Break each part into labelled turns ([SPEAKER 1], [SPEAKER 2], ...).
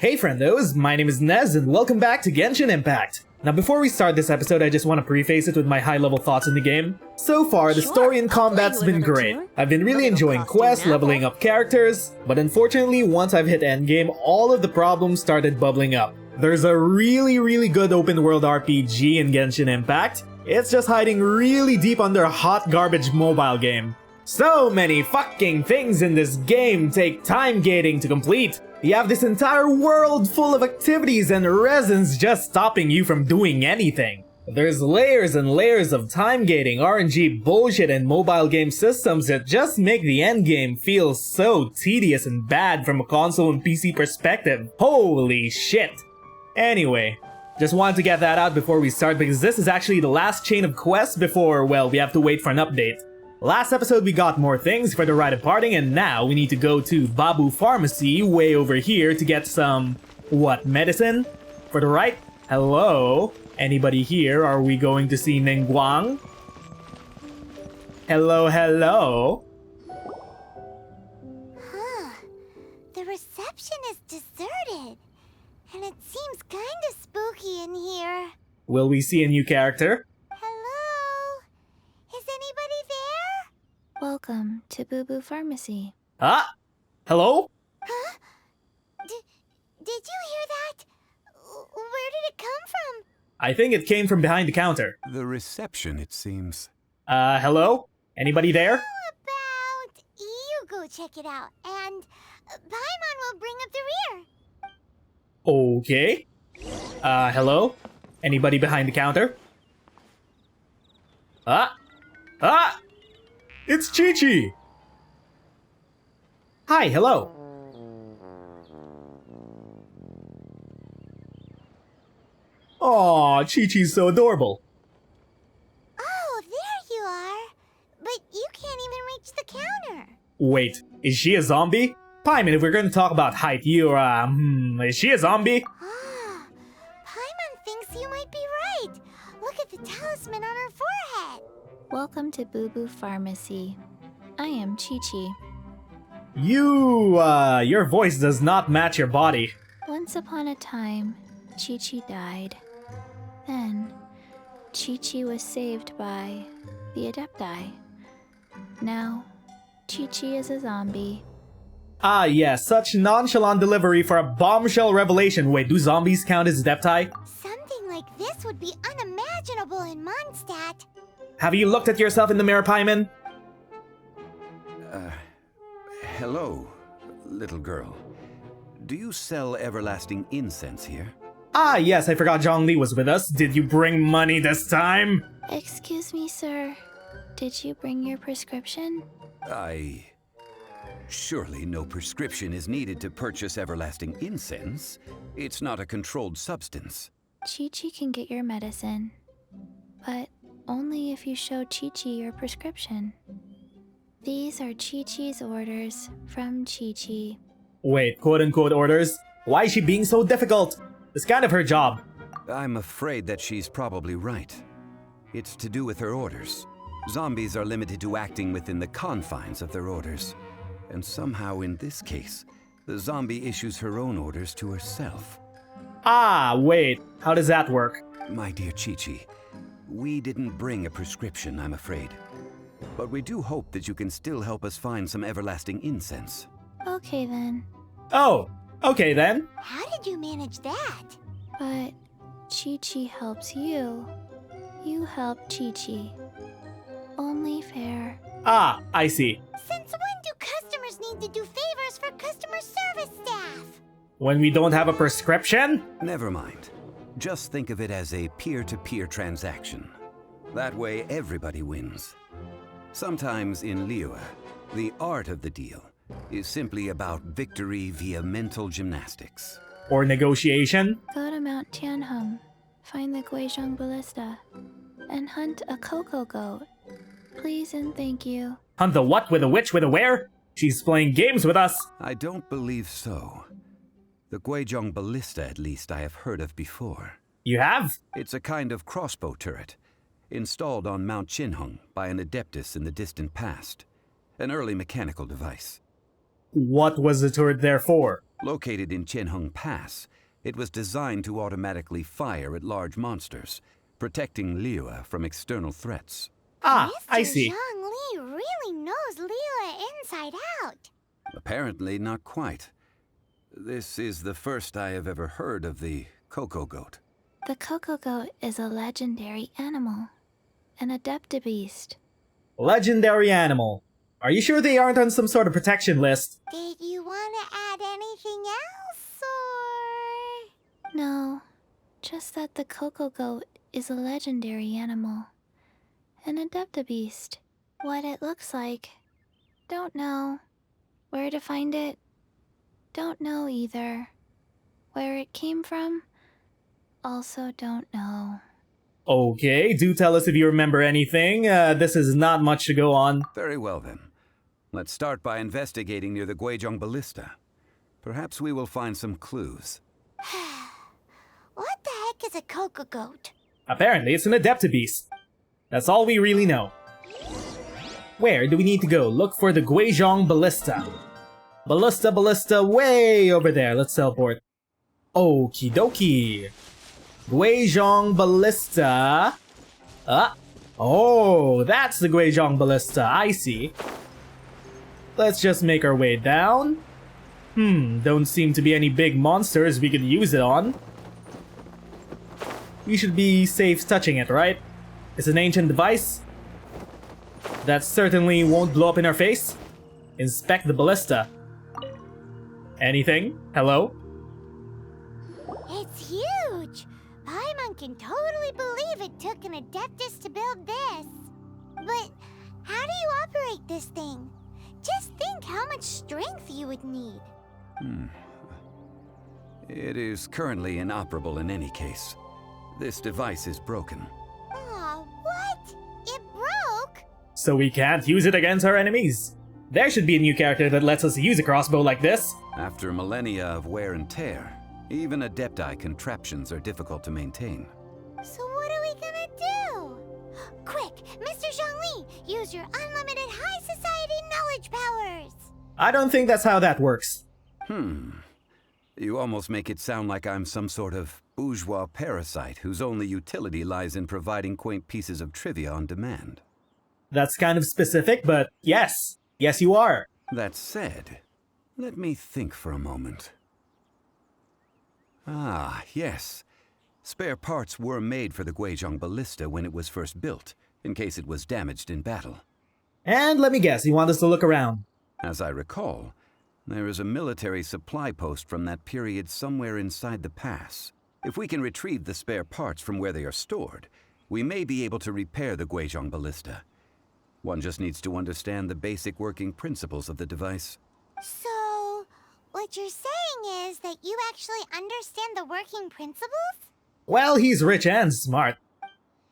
[SPEAKER 1] Hey friendos, my name is Nez and welcome back to Genshin Impact. Now before we start this episode, I just want to preface it with my high-level thoughts on the game. So far, the story and combat's been great. I've been really enjoying quests, leveling up characters, but unfortunately, once I've hit endgame, all of the problems started bubbling up. There's a really good open world RPG in Genshin Impact. It's just hiding really deep under a hot garbage mobile game. So many fucking things in this game take time gating to complete. You have this entire world full of activities and resins just stopping you from doing anything. There's layers and layers of time gating, RNG bullshit and mobile game systems that just make the endgame feel so tedious and bad from a console and PC perspective. Holy shit. Anyway, just wanted to get that out before we start because this is actually the last chain of quests before, well, we have to wait for an update. Last episode we got more things for the rite of parting and now we need to go to Babu Pharmacy way over here to get some... what, medicine? For the rite? Hello? Anybody here? Are we going to see Ningguang? Hello?
[SPEAKER 2] Huh. The reception is deserted. And it seems kinda spooky in here.
[SPEAKER 1] Will we see a new character?
[SPEAKER 2] Hello? Is anybody there?
[SPEAKER 3] Welcome to Boo Boo Pharmacy.
[SPEAKER 1] Ah? Hello?
[SPEAKER 2] Huh? Did you hear that? Where did it come from?
[SPEAKER 1] I think it came from behind the counter.
[SPEAKER 4] The reception, it seems.
[SPEAKER 1] Hello? Anybody there?
[SPEAKER 2] How about you go check it out, and Paimon will bring up the rear.
[SPEAKER 1] Okay. Hello? Anybody behind the counter? Ah! It's Chi-Chi! Hi, hello. Aw, Chi-Chi's so adorable.
[SPEAKER 2] Oh, there you are. But you can't even reach the counter.
[SPEAKER 1] Wait, is she a zombie? Paimon, if we're gonna talk about height, is she a zombie?
[SPEAKER 2] Ah, Paimon thinks you might be right. Look at the talisman on her forehead.
[SPEAKER 3] Welcome to Boo Boo Pharmacy. I am Chi-Chi.
[SPEAKER 1] Your voice does not match your body.
[SPEAKER 3] Once upon a time, Chi-Chi died. Then, Chi-Chi was saved by the Adepti. Now, Chi-Chi is a zombie.
[SPEAKER 1] Ah yes, such nonchalant delivery for a bombshell revelation. Wait, do zombies count as Adepti?
[SPEAKER 2] Something like this would be unimaginable in Mondstadt.
[SPEAKER 1] Have you looked at yourself in the mirror, Paimon?
[SPEAKER 4] Hello, little girl. Do you sell everlasting incense here?
[SPEAKER 1] Ah yes, I forgot Zhongli was with us. Did you bring money this time?
[SPEAKER 3] Excuse me, sir. Did you bring your prescription?
[SPEAKER 4] Surely no prescription is needed to purchase everlasting incense. It's not a controlled substance.
[SPEAKER 3] Chi-Chi can get your medicine, but only if you show Chi-Chi your prescription. These are Chi-Chi's orders from Chi-Chi.
[SPEAKER 1] Wait, quote-unquote orders? Why is she being so difficult? It's kind of her job.
[SPEAKER 4] I'm afraid that she's probably right. It's to do with her orders. Zombies are limited to acting within the confines of their orders. And somehow in this case, the zombie issues her own orders to herself.
[SPEAKER 1] Ah, wait. How does that work?
[SPEAKER 4] My dear Chi-Chi, we didn't bring a prescription, I'm afraid. But we do hope that you can still help us find some everlasting incense.
[SPEAKER 3] Okay then.
[SPEAKER 1] Oh, okay then.
[SPEAKER 2] How did you manage that?
[SPEAKER 3] But Chi-Chi helps you. You help Chi-Chi. Only fair.
[SPEAKER 1] Ah, I see.
[SPEAKER 2] Since when do customers need to do favors for customer service staff?
[SPEAKER 1] When we don't have a prescription?
[SPEAKER 4] Never mind. Just think of it as a peer-to-peer transaction. That way everybody wins. Sometimes in Liyue, the art of the deal is simply about victory via mental gymnastics.
[SPEAKER 1] Or negotiation?
[SPEAKER 3] Go to Mount Tianheng, find the Guizhong ballista, and hunt a cocoa goat. Please and thank you.
[SPEAKER 1] Hunt the what with a witch with a where? She's playing games with us.
[SPEAKER 4] I don't believe so. The Guizhong ballista, at least, I have heard of before.
[SPEAKER 1] You have?
[SPEAKER 4] It's a kind of crossbow turret, installed on Mount Qinheng by an adeptus in the distant past. An early mechanical device.
[SPEAKER 1] What was the turret there for?
[SPEAKER 4] Located in Qianheng Pass, it was designed to automatically fire at large monsters, protecting Liyue from external threats.
[SPEAKER 1] Ah,
[SPEAKER 2] Mr.
[SPEAKER 1] I see.
[SPEAKER 2] Zhongli really knows Liyue inside out.
[SPEAKER 4] Apparently not quite. This is the first I have ever heard of the Coco Goat.
[SPEAKER 3] The Coco Goat is a legendary animal, an adeptabeast.
[SPEAKER 1] Legendary animal. Are you sure they aren't on some sort of protection list?
[SPEAKER 2] Did you want to add anything else, or...?
[SPEAKER 3] No, just that the Coco Goat is a legendary animal, an adeptabeast. What it looks like, don't know. Where to find it, don't know either. Where it came from, also don't know.
[SPEAKER 1] Okay, do tell us if you remember anything. This is not much to go on.
[SPEAKER 4] Very well then. Let's start by investigating near the Guizhong Ballista. Perhaps we will find some clues.
[SPEAKER 2] What the heck is a Coco Goat?
[SPEAKER 1] Apparently, it's an adeptabeast. That's all we really know. Where do we need to go? Look for the Guizhong Ballista. Ballista, way over there. Let's teleport. Okie dokie. Guizhong Ballista. Oh, that's the Guizhong Ballista. I see. Let's just make our way down. Don't seem to be any big monsters we could use it on. We should be safe touching it, right? It's an ancient device. That certainly won't blow up in our face. Inspect the ballista. Anything? Hello?
[SPEAKER 2] It's huge! Paimon can totally believe it took an Adeptus to build this. But how do you operate this thing? Just think how much strength you would need.
[SPEAKER 4] It is currently inoperable in any case. This device is broken.
[SPEAKER 2] Aw, what? It broke?
[SPEAKER 1] So we can't use it against our enemies. There should be a new character that lets us use a crossbow like this.
[SPEAKER 4] After millennia of wear and tear, even Adepti contraptions are difficult to maintain.
[SPEAKER 2] So what are we gonna do? Quick, Mr. Zhongli, use your unlimited high society knowledge powers!
[SPEAKER 1] I don't think that's how that works.
[SPEAKER 4] You almost make it sound like I'm some sort of bourgeois parasite whose only utility lies in providing quaint pieces of trivia on demand.
[SPEAKER 1] That's kind of specific, but yes. Yes, you are.
[SPEAKER 4] That said, let me think for a moment. Ah, yes. Spare parts were made for the Guizhong Ballista when it was first built, in case it was damaged in battle.
[SPEAKER 1] And let me guess, you want us to look around.
[SPEAKER 4] As I recall, there is a military supply post from that period somewhere inside the pass. If we can retrieve the spare parts from where they are stored, we may be able to repair the Guizhong Ballista. One just needs to understand the basic working principles of the device.
[SPEAKER 2] So, what you're saying is that you actually understand the working principles?
[SPEAKER 1] Well, he's rich and smart.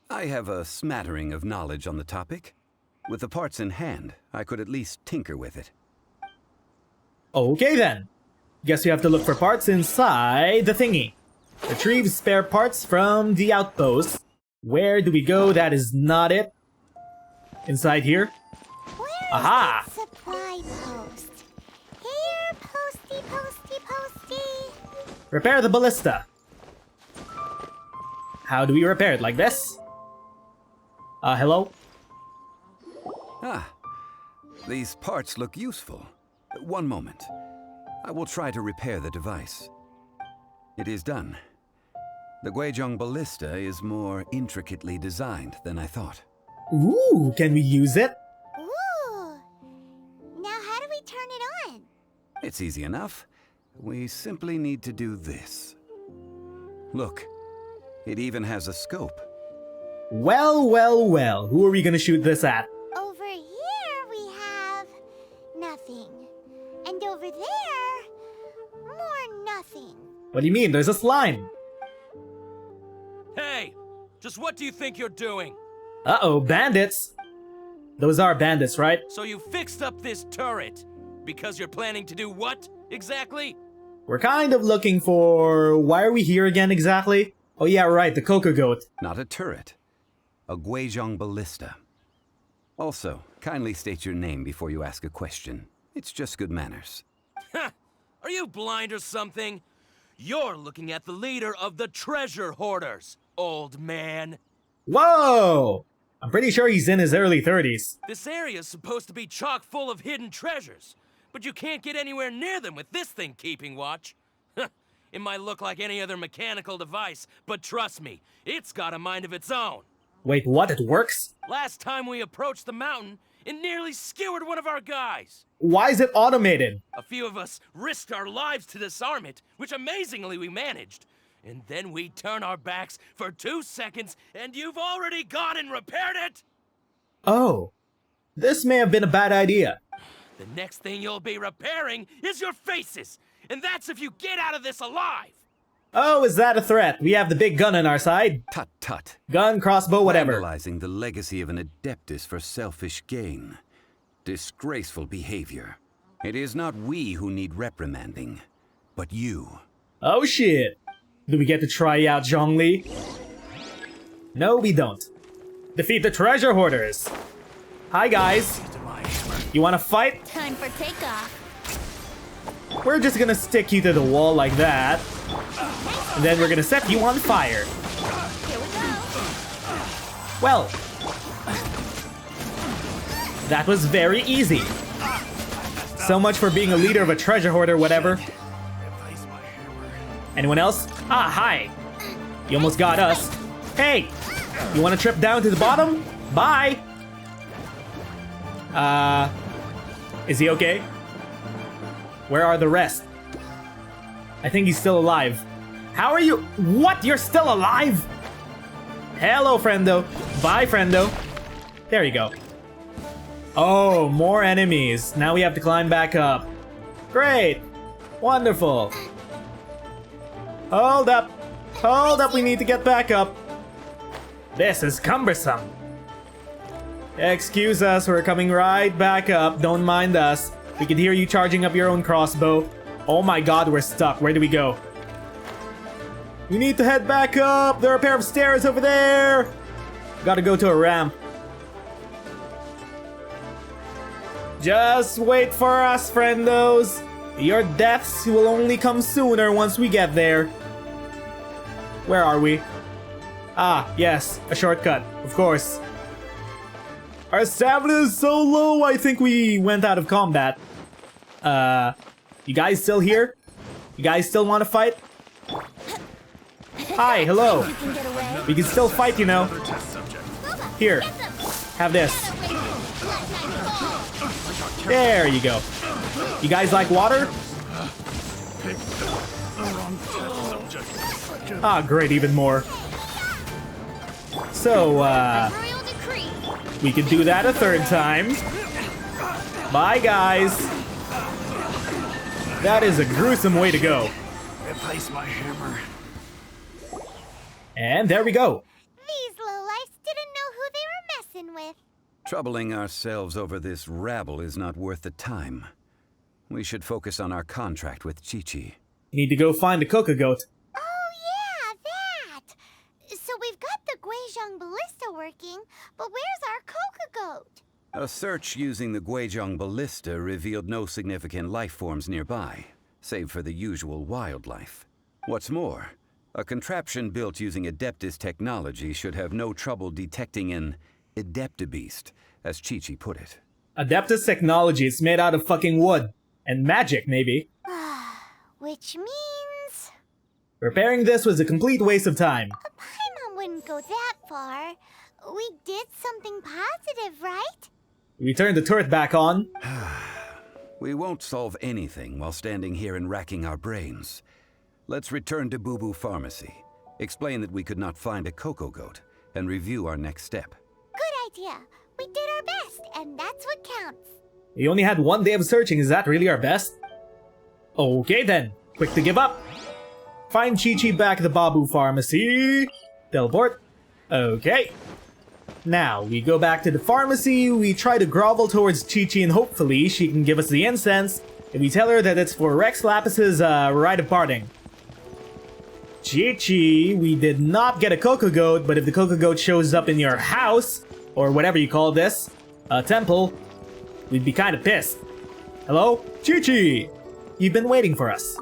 [SPEAKER 4] I have a smattering of knowledge on the topic. With the parts in hand, I could at least tinker with it.
[SPEAKER 1] Okay then. Guess you have to look for parts inside the thingy. Retrieve spare parts from the outpost. Where do we go? That is not it. Inside here?
[SPEAKER 2] Where is
[SPEAKER 1] Aha!
[SPEAKER 2] that supply post? Here, posty.
[SPEAKER 1] Repair the ballista. How do we repair it? Like this? Hello?
[SPEAKER 4] Ah, these parts look useful. One moment. I will try to repair the device. It is done. The Guizhong Ballista is more intricately designed than I thought.
[SPEAKER 1] Ooh, can we use it?
[SPEAKER 2] Ooh! Now how do we turn it on?
[SPEAKER 4] It's easy enough. We simply need to do this. Look, it even has a scope.
[SPEAKER 1] Well. Who are we gonna shoot this at?
[SPEAKER 2] Over here we have... nothing. And over there... more nothing.
[SPEAKER 1] What do you mean? There's a slime.
[SPEAKER 5] Hey! Just what do you think you're doing?
[SPEAKER 1] Uh-oh, bandits. Those are bandits, right?
[SPEAKER 5] So you fixed up this turret because you're planning to do what, exactly?
[SPEAKER 1] We're kind of looking for... Why are we here again exactly? Oh yeah, right, the Coco Goat.
[SPEAKER 4] Not a turret. A Guizhong Ballista. Also, kindly state your name before you ask a question. It's just good manners.
[SPEAKER 5] Ha! Are you blind or something? You're looking at the leader of the treasure hoarders, old man.
[SPEAKER 1] Whoa! I'm pretty sure he's in his early 30s.
[SPEAKER 5] This area's supposed to be chock full of hidden treasures, but you can't get anywhere near them with this thing keeping watch. It might look like any other mechanical device, but trust me, it's got a mind of its own.
[SPEAKER 1] Wait, what? It works?
[SPEAKER 5] Last time we approached the mountain, it nearly skewered one of our guys.
[SPEAKER 1] Why is it automated?
[SPEAKER 5] A few of us risked our lives to disarm it, which amazingly we managed. And then we turn our backs for 2 seconds, and you've already gone and repaired it!
[SPEAKER 1] Oh. This may have been a bad idea.
[SPEAKER 5] The next thing you'll be repairing is your faces! And that's if you get out of this alive!
[SPEAKER 1] Oh, is that a threat? We have the big gun on our side.
[SPEAKER 4] Tut tut.
[SPEAKER 1] Gun, crossbow, whatever.
[SPEAKER 4] Vandalizing the legacy of an Adeptus for selfish gain. Disgraceful behavior. It is not we who need reprimanding, but you.
[SPEAKER 1] Oh shit. Do we get to try out Zhongli? No, we don't. Defeat the treasure hoarders. Hi guys. You wanna fight?
[SPEAKER 2] Time for takeoff.
[SPEAKER 1] We're just gonna stick you to the wall like that. And then we're gonna set you on fire.
[SPEAKER 2] Here we go.
[SPEAKER 1] Well, that was very easy. So much for being a leader of a treasure hoarder, whatever. Anyone else? Ah, hi. You almost got us. Hey, you want to trip down to the bottom? Bye. Is he okay? Where are the rest? I think he's still alive. How are you? What? You're still alive? Hello, friendo. Bye, friendo. There you go. Oh, more enemies. Now we have to climb back up. Great. Wonderful. Hold up. Hold up, we need to get back up. This is cumbersome. Excuse us, we're coming right back up. Don't mind us. We can hear you charging up your own crossbow. Oh my god, we're stuck. Where do we go? We need to head back up. There are a pair of stairs over there. Gotta go to a ramp. Just wait for us, friendos. Your deaths will only come sooner once we get there. Where are we? Ah, yes, a shortcut, of course. Our stamina is so low, I think we went out of combat. You guys still here? You guys still want to fight? Hi, hello.
[SPEAKER 2] You can get away.
[SPEAKER 1] We can still fight, you know. Here, have this. There you go. You guys like water? Ah, great, even more. So,
[SPEAKER 2] Royal decree.
[SPEAKER 1] we can do that a third time. Bye, guys. That is a gruesome way to go.
[SPEAKER 6] Replace my hammer.
[SPEAKER 1] And there we go.
[SPEAKER 2] These lowlifes didn't know who they were messing with.
[SPEAKER 4] Troubling ourselves over this rabble is not worth the time. We should focus on our contract with Qiqi.
[SPEAKER 1] Need to go find the Coca Goat.
[SPEAKER 2] Oh yeah, that. So we've got the Guizhong ballista working, but where's our Coca Goat?
[SPEAKER 4] A search using the Guizhong ballista revealed no significant life forms nearby, save for the usual wildlife. What's more, a contraption built using Adeptus technology should have no trouble detecting an Adeptabeast, as Qiqi put it.
[SPEAKER 1] Adeptus technology is made out of fucking wood. And magic, maybe.
[SPEAKER 2] Which means...
[SPEAKER 1] Repairing this was a complete waste of time.
[SPEAKER 2] Paimon wouldn't go that far. We did something positive, right?
[SPEAKER 1] We turned the turret back on.
[SPEAKER 4] We won't solve anything while standing here and racking our brains. Let's return to Boo Boo Pharmacy, explain that we could not find a Coco Goat, and review our next step.
[SPEAKER 2] Good idea. We did our best, and that's what counts.
[SPEAKER 1] We only had one day of searching, is that really our best? Okay then, quick to give up. Find Qiqi back at the Babu Pharmacy. Teleport. Okay. Now, we go back to the pharmacy, we try to grovel towards Qiqi and hopefully she can give us the incense, and we tell her that it's for Rex Lapis's rite of parting. Qiqi, we did not get a Coco Goat, but if the Coco Goat shows up in your house, or whatever you call this, a temple, we'd be kinda pissed. Hello? Qiqi! You've been waiting for us.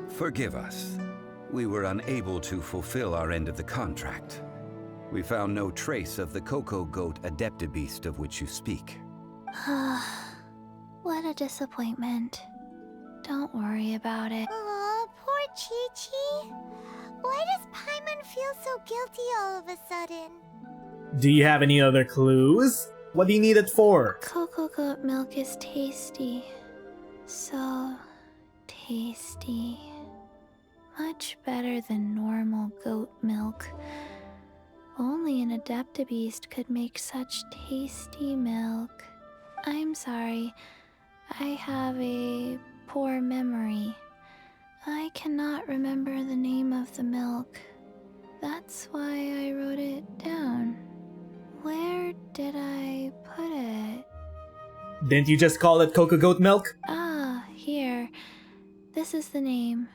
[SPEAKER 4] Forgive us. We were unable to fulfill our end of the contract. We found no trace of the Cocoa Goat Adeptabeast of which you speak.
[SPEAKER 3] What a disappointment. Don't worry about it.
[SPEAKER 2] Aw, poor Chi-Chi. Why does Paimon feel so guilty all of a sudden?
[SPEAKER 1] Do you have any other clues? What do you need it for?
[SPEAKER 3] Cocoa goat milk is tasty. So tasty. Much better than normal goat milk. Only an Adeptabeast could make such tasty milk. I'm sorry. I have a poor memory. I cannot remember the name of the milk. That's why I wrote it down. Where did I put it?
[SPEAKER 1] Didn't you just call it Cocoa Goat Milk?
[SPEAKER 3] Ah, here. This is the name.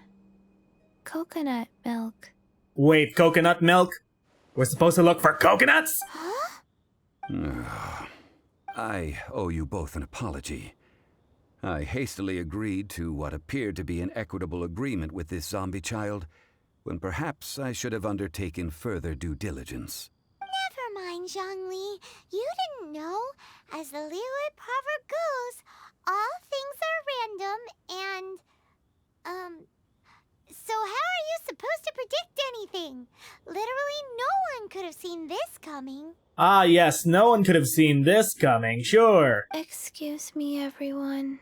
[SPEAKER 3] Coconut milk.
[SPEAKER 1] Wait, coconut milk? We're supposed to look for coconuts?
[SPEAKER 4] I owe you both an apology. I hastily agreed to what appeared to be an equitable agreement with this zombie child, when perhaps I should have undertaken further due diligence.
[SPEAKER 2] Never mind, Zhongli. You didn't know. As the Liyue proverb goes, all things are random and, so how are you supposed to predict anything? Literally no one could have seen this coming.
[SPEAKER 1] Ah yes, no one could have seen this coming, sure.
[SPEAKER 3] Excuse me, everyone.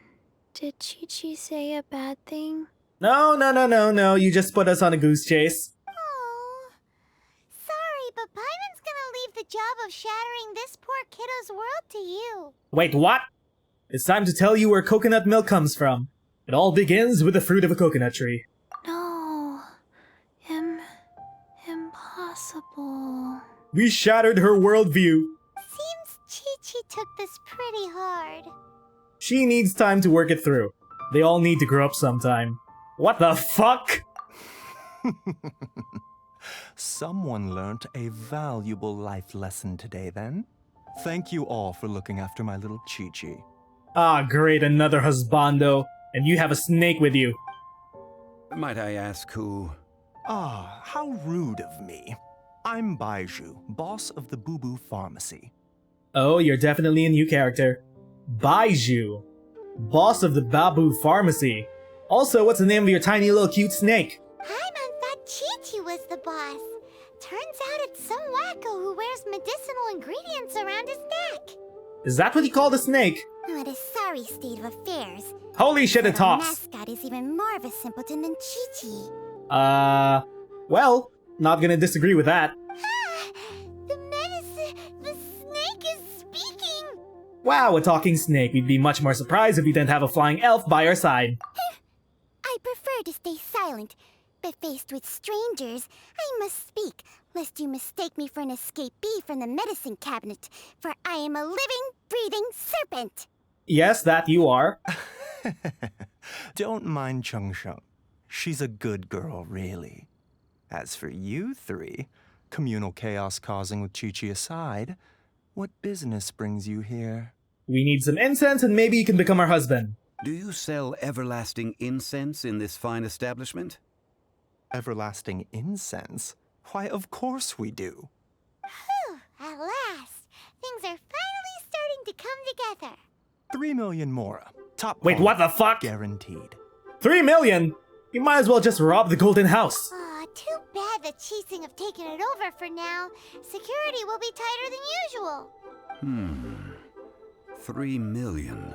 [SPEAKER 3] Did Chi-Chi say a bad thing?
[SPEAKER 1] No, you just put us on a goose chase.
[SPEAKER 2] Oh, sorry, but Paimon's gonna leave the job of shattering this poor kiddo's world to you.
[SPEAKER 1] Wait, what? It's time to tell you where coconut milk comes from. It all begins with the fruit of a coconut tree.
[SPEAKER 3] No. Impossible.
[SPEAKER 1] We shattered her worldview.
[SPEAKER 2] Seems Chi-Chi took this pretty hard.
[SPEAKER 1] She needs time to work it through. They all need to grow up sometime. What the fuck?
[SPEAKER 7] Someone learnt a valuable life lesson today, then. Thank you all for looking after my little Chi-Chi.
[SPEAKER 1] Ah, great, another husbando. And you have a snake with you.
[SPEAKER 4] Might I ask who?
[SPEAKER 7] Ah, how rude of me. I'm Baiju, boss of the Boo Boo Pharmacy.
[SPEAKER 1] Oh, you're definitely a new character. Baiju, boss of the Babu Pharmacy. Also, what's the name of your tiny little cute snake?
[SPEAKER 2] Paimon thought Chi-Chi was the boss. Turns out it's some wacko who wears medicinal ingredients around his neck.
[SPEAKER 1] Is that what you call the snake?
[SPEAKER 2] What a sorry state of affairs.
[SPEAKER 1] Holy shit, it
[SPEAKER 2] Our
[SPEAKER 1] talks!
[SPEAKER 2] mascot is even more of a simpleton than Chi-Chi.
[SPEAKER 1] Well, not gonna disagree with that.
[SPEAKER 2] The snake is speaking!
[SPEAKER 1] Wow, a talking snake. We'd be much more surprised if we didn't have a flying elf by our side.
[SPEAKER 2] I prefer to stay silent, but faced with strangers, I must speak, lest you mistake me for an escapee from the medicine cabinet, for I am a living, breathing serpent!
[SPEAKER 1] Yes, that you are.
[SPEAKER 7] Don't mind Chung Sheng. She's a good girl, really. As for you three, communal chaos causing with Chi-Chi aside, what business brings you here?
[SPEAKER 1] We need some incense and maybe you can become our husband.
[SPEAKER 4] Do you sell everlasting incense in this fine establishment?
[SPEAKER 7] Everlasting incense? Why, of course we do.
[SPEAKER 2] Whew, at last! Things are finally starting to come together.
[SPEAKER 7] 3 million mora. Top
[SPEAKER 1] Wait, what the fuck?
[SPEAKER 7] Guaranteed.
[SPEAKER 1] 3 million? You might as well just rob the golden house.
[SPEAKER 2] Aw, too bad the Chising have taken it over for now. Security will be tighter than usual.
[SPEAKER 4] 3 million.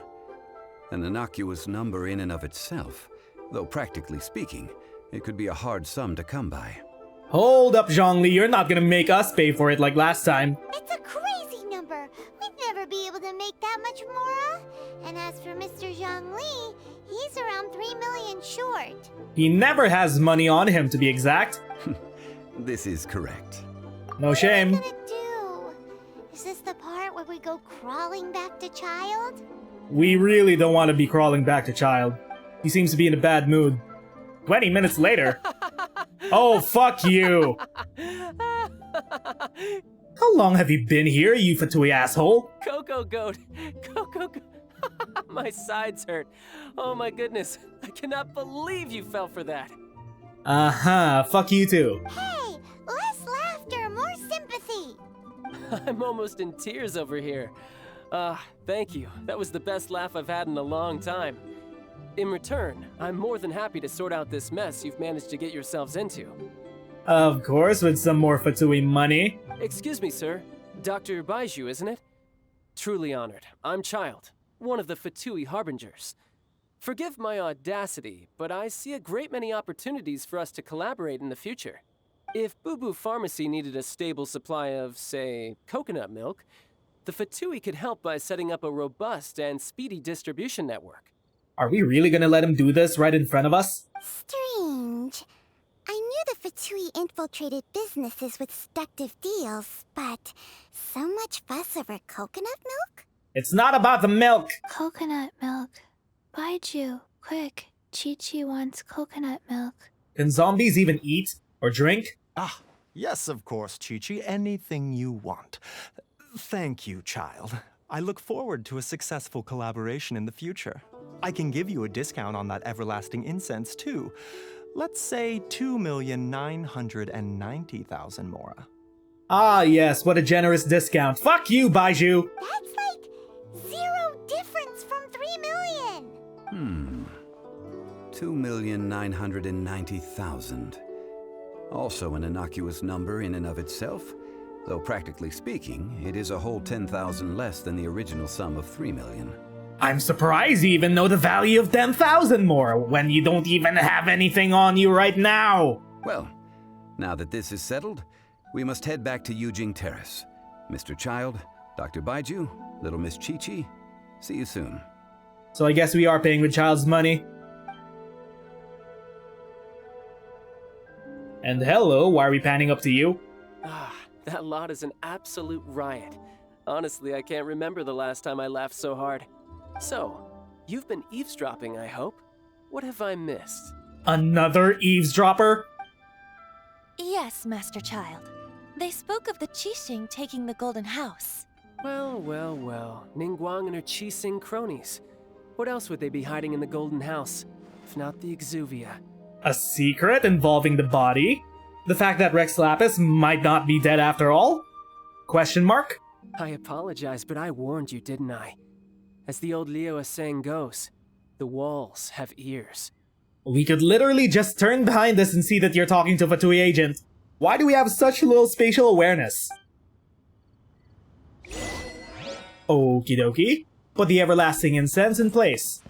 [SPEAKER 4] An innocuous number in and of itself, though practically speaking, it could be a hard sum to come by.
[SPEAKER 1] Hold up, Zhongli, you're not gonna make us pay for it like last time.
[SPEAKER 2] It's a crazy number. We'd never be able to make that much mora. And as for Mr. Zhongli, he's around 3 million short.
[SPEAKER 1] He never has money on him, to be exact.
[SPEAKER 4] This is correct.
[SPEAKER 1] No shame.
[SPEAKER 2] What are we gonna do? Is this the part where we go crawling back to Child?
[SPEAKER 1] We really don't want to be crawling back to Child. He seems to be in a bad mood. 20 minutes later. Oh, fuck you. How long have you been here, you fatui asshole?
[SPEAKER 5] Cocoa Goat! Cocoa Goat!
[SPEAKER 8] My sides hurt. Oh my goodness. I cannot believe you fell for that.
[SPEAKER 1] Uh-huh, fuck you too.
[SPEAKER 2] Hey, less laughter, more sympathy.
[SPEAKER 8] I'm almost in tears over here. Thank you. That was the best laugh I've had in a long time. In return, I'm more than happy to sort out this mess you've managed to get yourselves into.
[SPEAKER 1] Of course, with some more Fatui money.
[SPEAKER 8] Excuse me, sir. Dr. Baiju, isn't it? Truly honored. I'm Child, one of the Fatui Harbingers. Forgive my audacity, but I see a great many opportunities for us to collaborate in the future. If Boo Boo Pharmacy needed a stable supply of, say, coconut milk, the Fatui could help by setting up a robust and speedy distribution network.
[SPEAKER 1] Are we really gonna let him do this right in front of us?
[SPEAKER 2] Strange. I knew the Fatui infiltrated businesses with seductive deals, but so much fuss over coconut milk?
[SPEAKER 1] It's not about the milk!
[SPEAKER 3] Coconut milk. Baiju, quick. Chi-Chi wants coconut milk.
[SPEAKER 1] Can zombies even eat or drink?
[SPEAKER 7] Ah, yes, of course, Chi-Chi. Anything you want. Thank you, Child. I look forward to a successful collaboration in the future. I can give you a discount on that everlasting incense, too. Let's say 2,990,000 mora.
[SPEAKER 1] Ah yes, what a generous discount. Fuck you, Baiju!
[SPEAKER 2] That's like 0 difference from 3 million.
[SPEAKER 4] 2,990,000. Also an innocuous number in and of itself, though practically speaking, it is a whole 10,000 less than the original sum of 3 million.
[SPEAKER 1] I'm surprised you even know the value of 10,000 more when you don't even have anything on you right now!
[SPEAKER 4] Well, now that this is settled, we must head back to Yujing Terrace. Mr. Child, Dr. Baiju, Little Miss Chi-Chi, see you soon.
[SPEAKER 1] So I guess we are paying with Child's money. And hello, why are we panning up to you?
[SPEAKER 8] That lot is an absolute riot. Honestly, I can't remember the last time I laughed so hard. So, you've been eavesdropping, I hope? What have I missed?
[SPEAKER 1] Another eavesdropper?
[SPEAKER 9] Yes, Master Child. They spoke of the Qixing taking the Golden House.
[SPEAKER 8] Well, well, well. Ningguang and her Qixing cronies. What else would they be hiding in the Golden House, if not the Exuvia?
[SPEAKER 1] A secret involving the body? The fact that Rex Lapis might not be dead after all? Question mark?
[SPEAKER 8] I apologize, but I warned you, didn't I? As the old Leo saying goes, the walls have ears.
[SPEAKER 1] We could literally just turn behind us and see that you're talking to a Fatui agent. Why do we have such little spatial awareness? Okie dokie. Put the everlasting incense in place.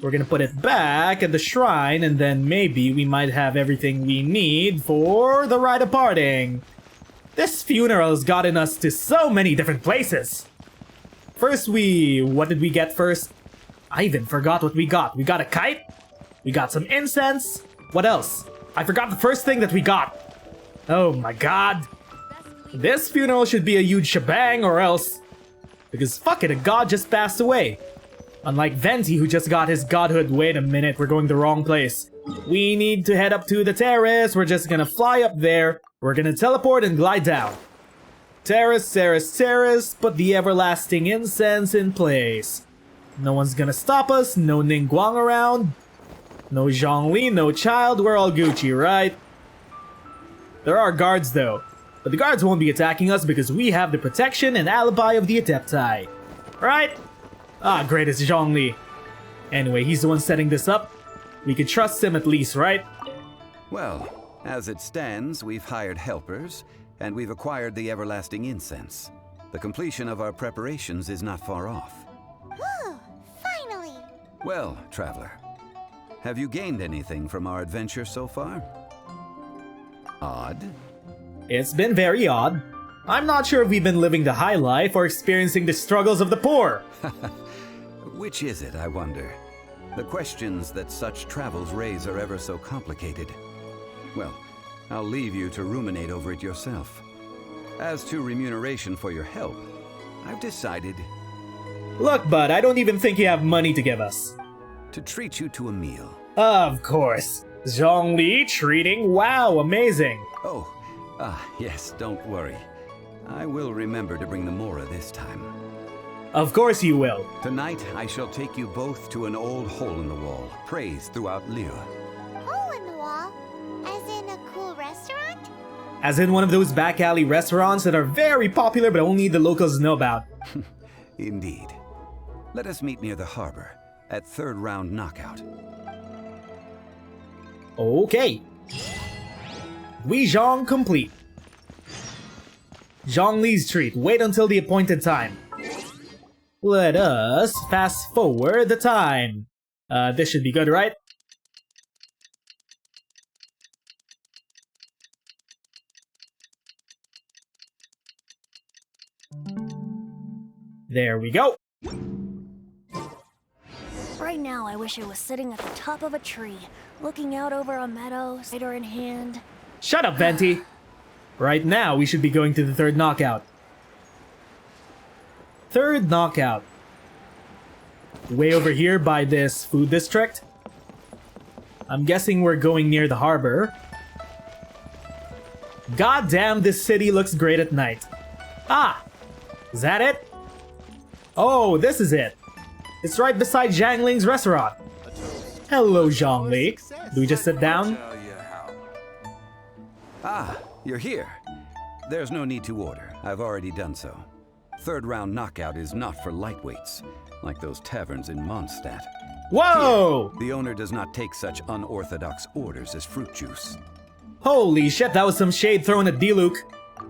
[SPEAKER 1] We're gonna put it back at the shrine, and then maybe we might have everything we need for the rite of parting. This funeral has gotten us to so many different places. First what did we get first? I even forgot what we got. We got a kite. We got some incense. What else? I forgot the first thing that we got. Oh my god. This funeral should be a huge shebang or else. Because fuck it, a god just passed away. Unlike Venti who just got his godhood. Wait a minute, we're going the wrong place. We need to head up to the terrace. We're just gonna fly up there. We're gonna teleport and glide down. Terrace, terrace, terrace, put the everlasting incense in place. No one's gonna stop us, no Ningguang around. No Zhongli, no Child, we're all Gucci, right? There are guards though, but the guards won't be attacking us because we have the protection and alibi of the Adepti. Right? Ah, great, it's Zhongli. Anyway, he's the one setting this up. We can trust him at least, right?
[SPEAKER 4] Well, as it stands, we've hired helpers, and we've acquired the everlasting incense. The completion of our preparations is not far off.
[SPEAKER 2] Whew, finally.
[SPEAKER 4] Well, traveler, have you gained anything from our adventure so far? Odd?
[SPEAKER 1] It's been very odd. I'm not sure if we've been living the high life or experiencing the struggles of the poor.
[SPEAKER 4] Which is it, I wonder? The questions that such travels raise are ever so complicated. Well, I'll leave you to ruminate over it yourself. As to remuneration for your help, I've decided
[SPEAKER 1] Look, bud, I don't even think you have money to give us.
[SPEAKER 4] to treat you to a meal.
[SPEAKER 1] Of course. Zhongli treating? Wow, amazing.
[SPEAKER 4] Oh, yes, don't worry. I will remember to bring the Mora this time.
[SPEAKER 1] Of course you will.
[SPEAKER 4] Tonight, I shall take you both to an old hole in the wall, praised throughout Liyue.
[SPEAKER 2] Hole in the wall? As in a cool restaurant?
[SPEAKER 1] As in one of those back alley restaurants that are very popular but only the locals know about.
[SPEAKER 4] Indeed. Let us meet near the harbor, at third round knockout.
[SPEAKER 1] Okay. Guizhong complete. Zhongli's treat. Wait until the appointed time. Let us fast forward the time. This should be good, right? There we go.
[SPEAKER 10] Right now, I wish I was sitting at the top of a tree, looking out over a meadow, cider in hand.
[SPEAKER 1] Shut up, Venti. Right now, we should be going to the third knockout. Third knockout. Way over here by this food district. I'm guessing we're going near the harbor. God damn, this city looks great at night. Ah! Is that it? Oh, this is it. It's right beside Zhangling's restaurant. Hello, Zhongli. Do we just sit down?
[SPEAKER 4] Ah, you're here. There's no need to order. I've already done so. Third round knockout is not for lightweights, like those taverns in Mondstadt.
[SPEAKER 1] Whoa!
[SPEAKER 4] Here, the owner does not take such unorthodox orders as fruit juice.
[SPEAKER 1] Holy shit, that was some shade thrown at D-Luke.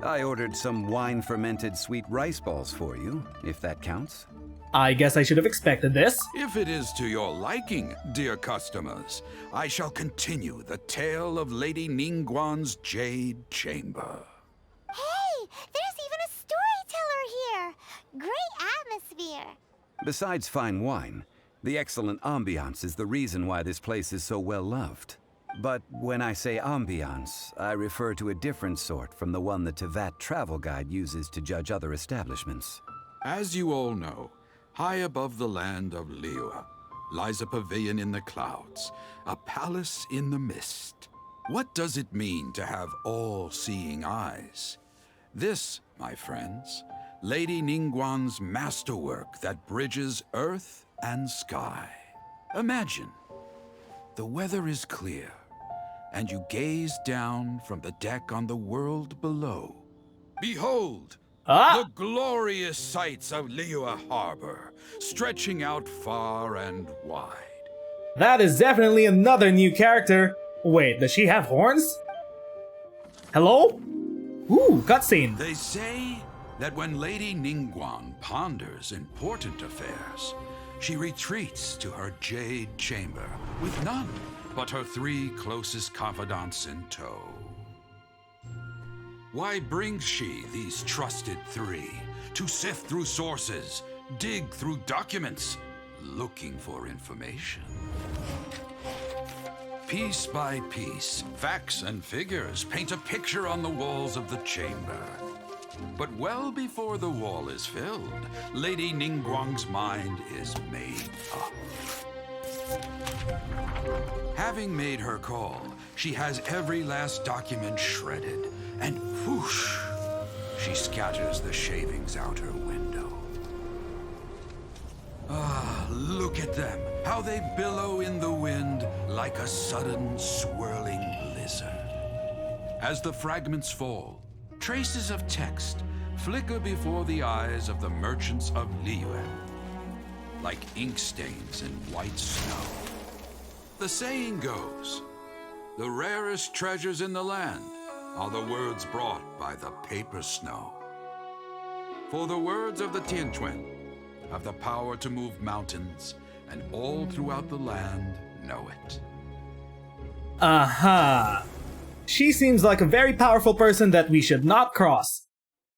[SPEAKER 4] I ordered some wine-fermented sweet rice balls for you, if that counts.
[SPEAKER 1] I guess I should have expected this.
[SPEAKER 6] If it is to your liking, dear customers, I shall continue the tale of Lady Ningguang's Jade Chamber.
[SPEAKER 2] Hey, there's even a storyteller here. Great atmosphere.
[SPEAKER 4] Besides fine wine, the excellent ambiance is the reason why this place is so well loved. But when I say ambiance, I refer to a different sort from the one the Teyvat travel guide uses to judge other establishments.
[SPEAKER 6] As you all know, high above the land of Liyue lies a pavilion in the clouds, a palace in the mist. What does it mean to have all-seeing eyes? This, my friends, Lady Ningguang's masterwork that bridges earth and sky. Imagine, the weather is clear, and you gaze down from the deck on the world below. Behold! The glorious sights of Liyue Harbor, stretching out far and wide.
[SPEAKER 1] That is definitely another new character. Wait, does she have horns? Hello? Ooh, cutscene.
[SPEAKER 6] They say that when Lady Ningguang ponders important affairs, she retreats to her jade chamber with none but her 3 closest confidants in tow. Why brings she these trusted 3 to sift through sources, dig through documents, looking for information? Piece by piece, facts and figures paint a picture on the walls of the chamber. But well before the wall is filled, Lady Ningguang's mind is made up. Having made her call, she has every last document shredded, and whoosh, she scatters the shavings out her window. Ah, look at them, how they billow in the wind like a sudden swirling blizzard. As the fragments fall, traces of text flicker before the eyes of the merchants of Liyue, like ink stains in white snow. The saying goes, the rarest treasures in the land are the words brought by the paper snow. For the words of the Tianquan have the power to move mountains, and all throughout the land know it.
[SPEAKER 1] Aha. She seems like a very powerful person that we should not cross.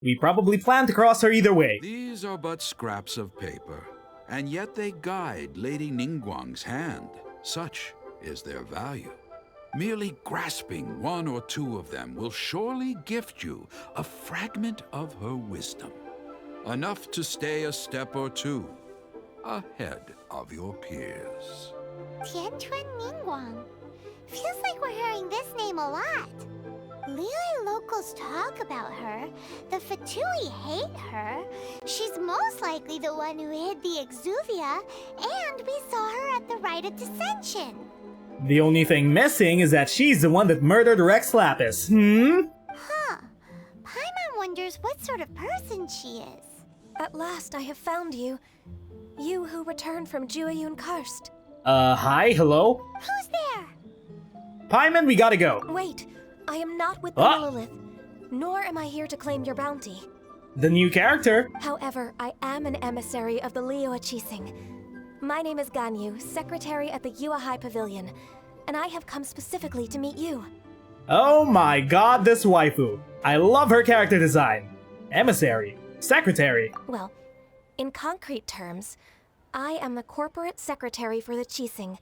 [SPEAKER 1] We probably plan to cross her either way.
[SPEAKER 6] These are but scraps of paper, and yet they guide Lady Ningguang's hand. Such is their value. Merely grasping 1 or 2 of them will surely gift you a fragment of her wisdom, enough to stay a step or 2 ahead of your peers.
[SPEAKER 2] Tianquan Ningguang. Feels like we're hearing this name a lot. Liyue locals talk about her. The Fatui hate her. She's most likely the one who hid the Exuvia, and we saw her at the Rite of Dissension.
[SPEAKER 1] The only thing missing is that she's the one that murdered Rex Lapis.
[SPEAKER 2] Huh. Paimon wonders what sort of person she is.
[SPEAKER 9] At last I have found you. You who returned from Jueyun Karst.
[SPEAKER 1] Hi, hello?
[SPEAKER 2] Who's there?
[SPEAKER 1] Paimon, we gotta go.
[SPEAKER 9] Wait, I am not with the monolith, nor am I here to claim your bounty.
[SPEAKER 1] The new character?
[SPEAKER 9] However, I am an emissary of the Liyue Qixing. My name is Ganyu, secretary at the Yuehai Pavilion, and I have come specifically to meet you.
[SPEAKER 1] Oh my god, this waifu. I love her character design. Emissary. Secretary.
[SPEAKER 9] Well, in concrete terms, I am the corporate secretary for the Qixing.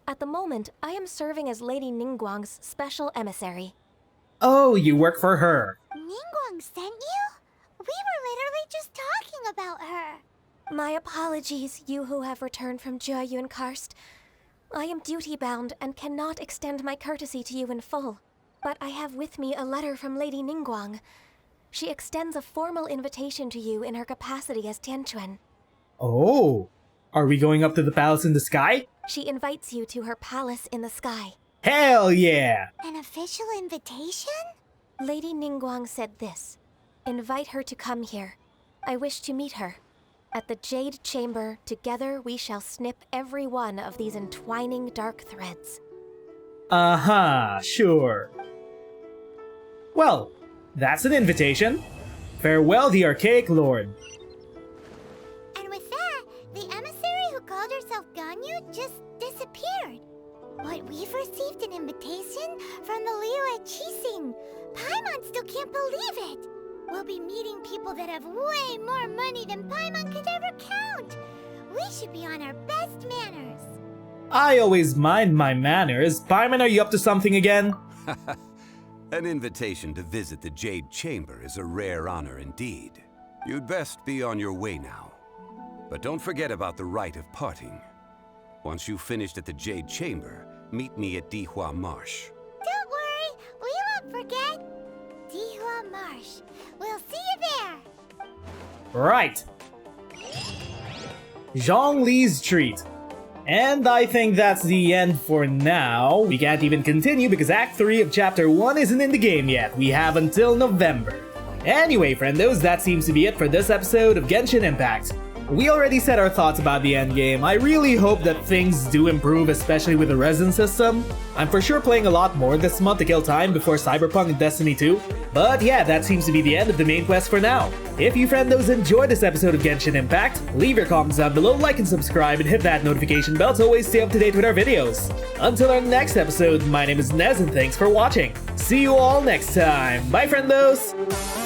[SPEAKER 9] At the moment, I am serving as Lady Ningguang's special emissary.
[SPEAKER 1] Oh, you work for her.
[SPEAKER 2] Ningguang sent you? We were literally just talking about her.
[SPEAKER 9] My apologies, you who have returned from Jueyun Karst. I am duty-bound and cannot extend my courtesy to you in full. But I have with me a letter from Lady Ningguang. She extends a formal invitation to you in her capacity as Tianquan.
[SPEAKER 1] Oh, are we going up to the palace in the sky?
[SPEAKER 9] She invites you to her palace in the sky.
[SPEAKER 1] Hell yeah!
[SPEAKER 2] An official invitation?
[SPEAKER 9] Lady Ningguang said this. Invite her to come here. I wish to meet her. At the Jade Chamber, together we shall snip every one of these entwining dark threads.
[SPEAKER 1] Uh-huh, sure. Well, that's an invitation. Farewell, the Archaic Lord.
[SPEAKER 2] And with that, the emissary who called herself Ganyu just disappeared. But we've received an invitation from the Liyue Qixing. Paimon still can't believe it. We'll be meeting people that have way more money than Paimon could ever count. We should be on our best manners.
[SPEAKER 1] I always mind my manners. Paimon, are you up to something again?
[SPEAKER 4] An invitation to visit the Jade Chamber is a rare honor indeed. You'd best be on your way now. But don't forget about the rite of parting. Once you've finished at the Jade Chamber, meet me at Dihua Marsh.
[SPEAKER 2] Don't worry, we won't forget. Dihua Marsh. We'll see you there.
[SPEAKER 1] Right. Zhongli's treat. And I think that's the end for now. We can't even continue because Act 3 of Chapter 1 isn't in the game yet. We have until November. Anyway, friendos, that seems to be it for this episode of Genshin Impact. We already said our thoughts about the endgame. I really hope that things do improve, especially with the RESIN system. I'm for sure playing a lot more this month to kill time before Cyberpunk and Destiny 2. But yeah, that seems to be the end of the main quest for now. If you friendos enjoyed this episode of Genshin Impact, leave your comments down below, like and subscribe, and hit that notification bell to always stay up to date with our videos. Until our next episode, my name is Nez and thanks for watching. See you all next time. Bye, friendos!